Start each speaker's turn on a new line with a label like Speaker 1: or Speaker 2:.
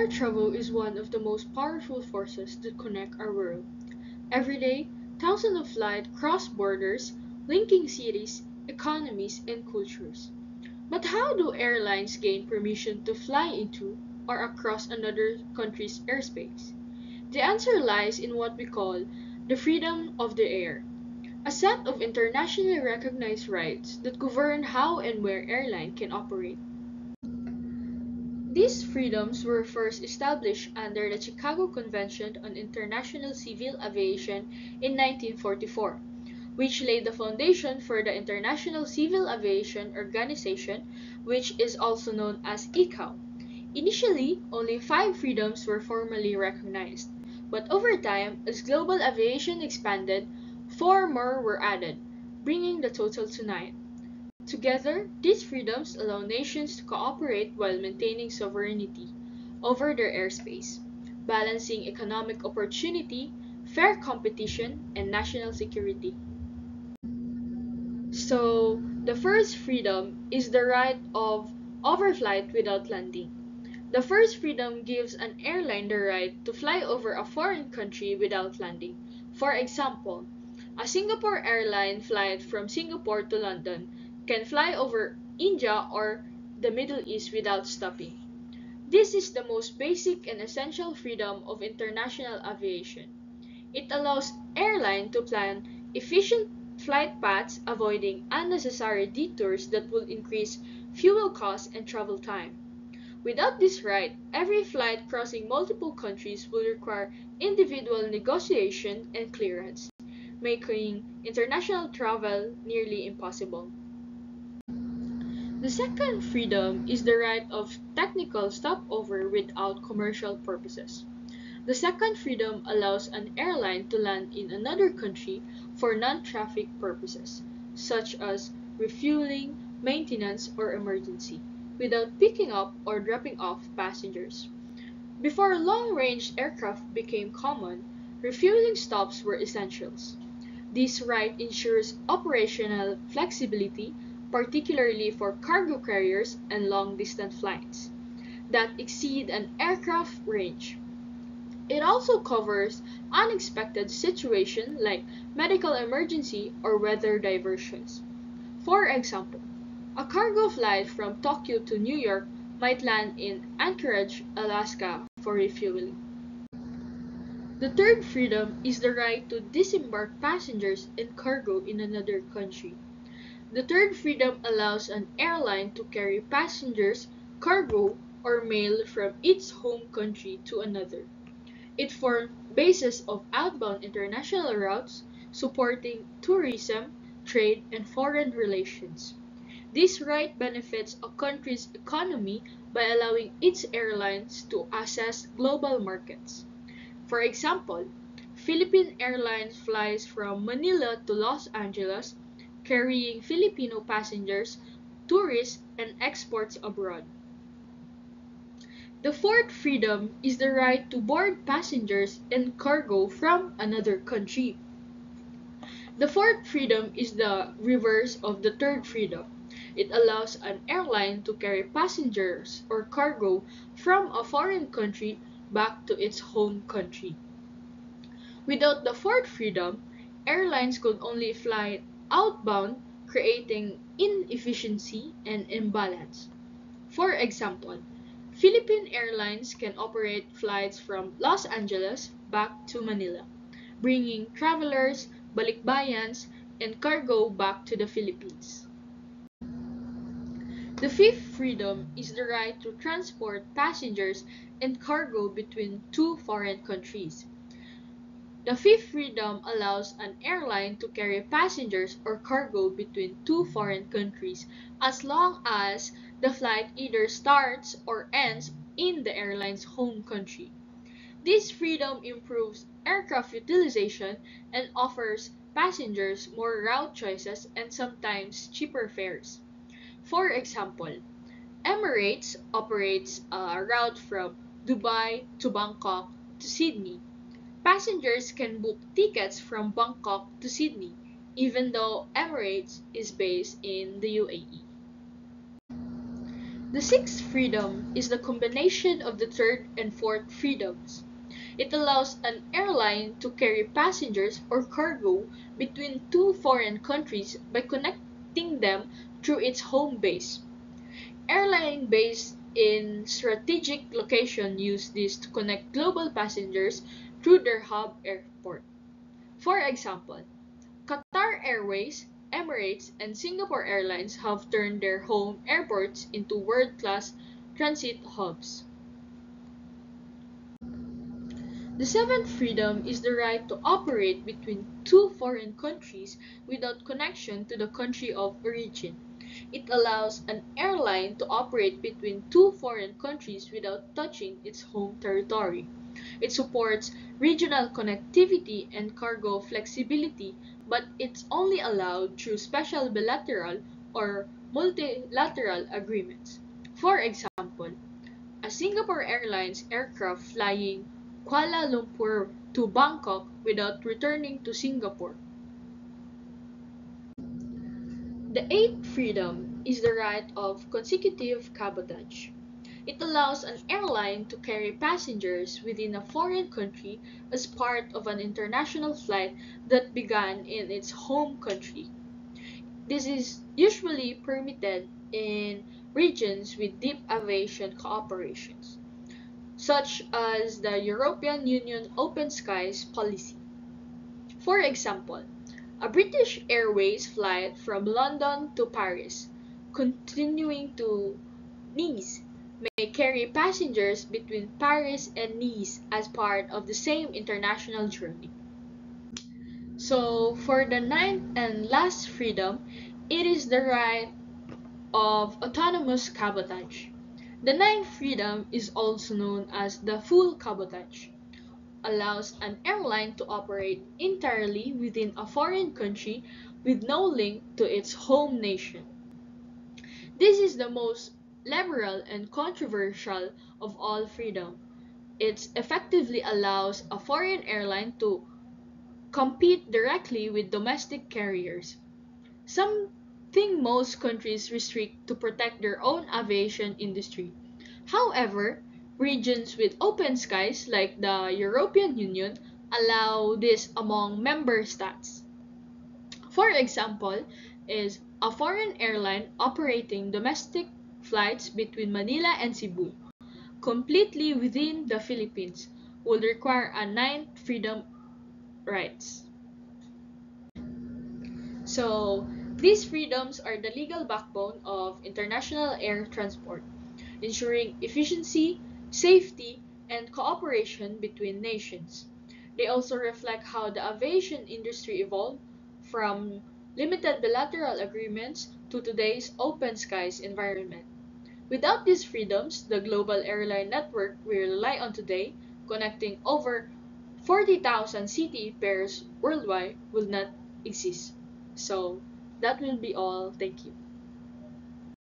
Speaker 1: Air travel is one of the most powerful forces that connect our world. Every day, thousands of flights cross borders, linking cities, economies, and cultures. But how do airlines gain permission to fly into or across another country's airspace? The answer lies in what we call the freedom of the air, a set of internationally recognized rights that govern how and where airline can operate. These freedoms were first established under the Chicago Convention on International Civil Aviation in 1944, which laid the foundation for the International Civil Aviation Organization, which is also known as ICAO. Initially, only 5 freedoms were formally recognized, but over time, as global aviation expanded, 4 more were added, bringing the total to 9. Together, these freedoms allow nations to cooperate while maintaining sovereignty over their airspace, balancing economic opportunity, fair competition, and national security. So, the first freedom is the right of overflight without landing. The first freedom gives an airline the right to fly over a foreign country without landing. For example, a Singapore airline flight from Singapore to London can fly over India or the Middle East without stopping. This is the most basic and essential freedom of international aviation. It allows airlines to plan efficient flight paths, avoiding unnecessary detours that will increase fuel costs and travel time. Without this right, every flight crossing multiple countries will require individual negotiation and clearance, making international travel nearly impossible. The second freedom is the right of technical stopover without commercial purposes. The second freedom allows an airline to land in another country for non-traffic purposes, such as refueling, maintenance, or emergency, without picking up or dropping off passengers. Before long-range aircraft became common, refueling stops were essentials. This right ensures operational flexibility, particularly for cargo carriers and long-distance flights that exceed an aircraft range. It also covers unexpected situations like medical emergency or weather diversions. For example, a cargo flight from Tokyo to New York might land in Anchorage, Alaska for refueling. The third freedom is the right to disembark passengers and cargo in another country. The third freedom allows an airline to carry passengers, cargo, or mail from its home country to another. It forms basis of outbound international routes, supporting tourism, trade, and foreign relations. This right benefits a country's economy by allowing its airlines to access global markets. For example, Philippine Airlines flies from Manila to Los Angeles, carrying Filipino passengers, tourists, and exports abroad. The fourth freedom is the right to board passengers and cargo from another country. The fourth freedom is the reverse of the third freedom. It allows an airline to carry passengers or cargo from a foreign country back to its home country. Without the fourth freedom, airlines could only fly outbound, creating inefficiency and imbalance. For example, Philippine Airlines can operate flights from Los Angeles back to Manila, bringing travelers, balikbayans, and cargo back to the Philippines. The fifth freedom is the right to transport passengers and cargo between two foreign countries. The fifth freedom allows an airline to carry passengers or cargo between two foreign countries as long as the flight either starts or ends in the airline's home country. This freedom improves aircraft utilization and offers passengers more route choices and sometimes cheaper fares. For example, Emirates operates a route from Dubai to Bangkok to Sydney. Passengers can book tickets from Bangkok to Sydney, even though Emirates is based in the UAE. The sixth freedom is the combination of the third and fourth freedoms. It allows an airline to carry passengers or cargo between two foreign countries by connecting them through its home base. Airlines based in strategic locations use this to connect global passengers through their hub airport. For example, Qatar Airways, Emirates, and Singapore Airlines have turned their home airports into world-class transit hubs. The seventh freedom is the right to operate between two foreign countries without connection to the country of origin. It allows an airline to operate between two foreign countries without touching its home territory. It supports regional connectivity and cargo flexibility, but it's only allowed through special bilateral or multilateral agreements. For example, a Singapore Airlines aircraft flying Kuala Lumpur to Bangkok without returning to Singapore. The eighth freedom is the right of consecutive cabotage. It allows an airline to carry passengers within a foreign country as part of an international flight that began in its home country. This is usually permitted in regions with deep aviation cooperations, such as the European Union Open Skies policy. For example, a British Airways flight from London to Paris, continuing to Nice, may carry passengers between Paris and Nice as part of the same international journey. So, for the ninth and last freedom, it is the right of autonomous cabotage. The ninth freedom is also known as the full cabotage. Allows an airline to operate entirely within a foreign country with no link to its home nation. This is the most liberal and controversial of all freedom. It effectively allows a foreign airline to compete directly with domestic carriers, something most countries restrict to protect their own aviation industry. However, regions with open skies like the European Union allow this among member states. For example, is a foreign airline operating domestic flights between Manila and Cebu, completely within the Philippines, will require a ninth freedom rights. So, these freedoms are the legal backbone of international air transport, ensuring efficiency, safety, and cooperation between nations. They also reflect how the aviation industry evolved from limited bilateral agreements to today's open skies environment. Without these freedoms, the global airline network we rely on today, connecting over 40,000 city pairs worldwide, will not exist. So, that will be all. Thank you.